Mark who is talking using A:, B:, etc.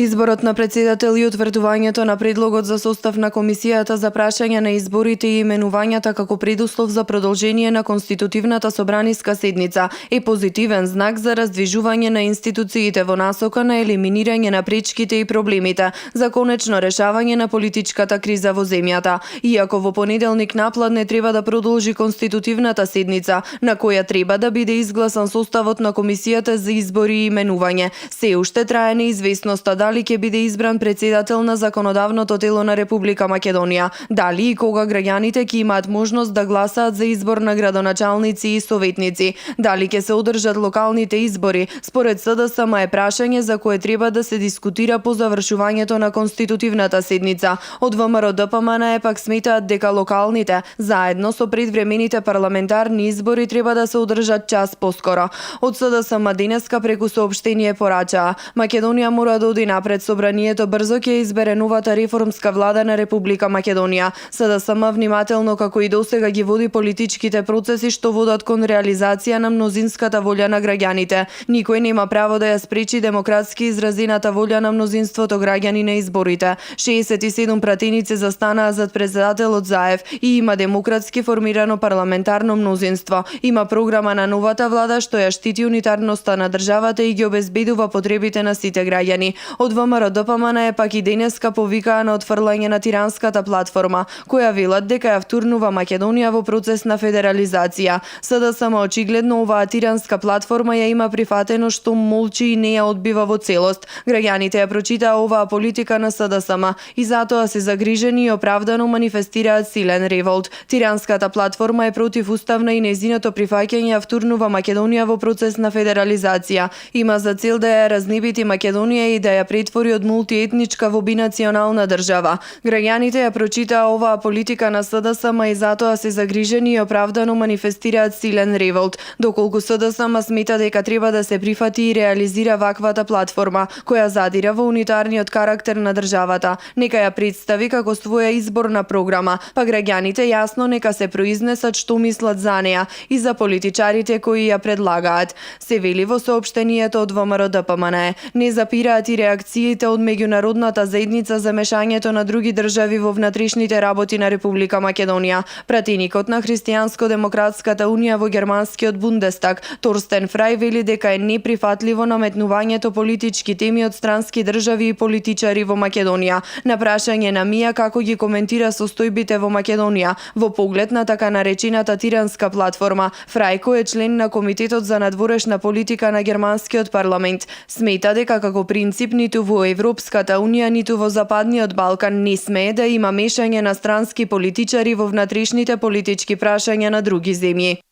A: Изборот на председател и утврдувањето на предлогот за состав на комисијата за прашање на изборите и именувањата како предуслов за продолжение на конститутивната собраниска седница е позитивен знак за раздвижување на институциите во насока на елиминирање на пречките и проблемите за конечно решавање на политичката криза во земјата. Иако во понеделник напладне треба да продолжи конститутивната седница, на која треба да биде изгласан составот на комисијата за избори и именување, се уште трае неизвестноста дали ќе биде избран председател на законодавното тело на Република Македонија, дали и кога граѓаните ќе имаат можност да гласаат за избор на градоначалници и советници, дали ќе се одржат локалните избори, според СДСМ е прашање за кое треба да се дискутира по завршувањето на конститутивната седница. Од ВМРО ДПМН пак сметаат дека локалните, заедно со предвремените парламентарни избори, треба да се одржат час поскоро. Од СДСМ денеска преку соопштение порачаа: Македонија мора да оди напред, собранието брзо ќе избере новата реформска влада на Република Македонија. СДСМ внимателно како и досега ги води политичките процеси што водат кон реализација на мнозинската волја на граѓаните. Никој нема право да ја спречи демократски изразената волја на мнозинството граѓани на изборите. 67 пратеници застанаа зад председателот Заев и има демократски формирано парламентарно мнозинство. Има програма на новата влада што ја штити унитарноста на државата и ги обезбедува потребите на сите граѓани. Од ВМРО ДПМН пак и денеска повикаа на отфрлање на тиранската платформа, која велат дека ја втурнува Македонија во процес на федерализација. СДСМ очигледно оваа тиранска платформа ја има прифатено што молчи и не ја одбива во целост. Граѓаните ја прочитаа оваа политика на СДСМ и затоа се загрижени и оправдано манифестираат силен револт. Тиранската платформа е противуставна и нејзиното прифаќање ја втурнува Македонија во процес на федерализација. Има за цел да ја разнебити Македонија и да ја претвори од мултиетничка во бинационална држава. Граѓаните ја прочитаа оваа политика на СДСМ и затоа се загрижени и оправдано манифестираат силен револт, доколку СДСМ смета дека треба да се прифати и реализира ваквата платформа, која задира во унитарниот карактер на државата. Нека ја представи како своја изборна програма, па граѓаните јасно нека се произнесат што мислат за неа и за политичарите кои ја предлагаат. Се вели во соопштението од ВМРО ДПМН. Не запираат и реакциите од меѓународната заедница за мешањето на други држави во внатрешните работи на Република Македонија. Пратеникот на Христијанско-демократската унија во германскиот Бундестаг, Торстен Фрај, вели дека е неприфатливо наметнувањето политички теми од странски држави и политичари во Македонија. На прашање на Мија како ги коментира состојбите во Македонија во поглед на така наречената тиранска платформа, Фрај, кој е член на Комитетот за надворешна политика на германскиот парламент, смета дека како принцип ниту во Европската унија, ниту во Западниот Балкан не смее да има мешање на странски политичари во внатрешните политички прашања на други земји.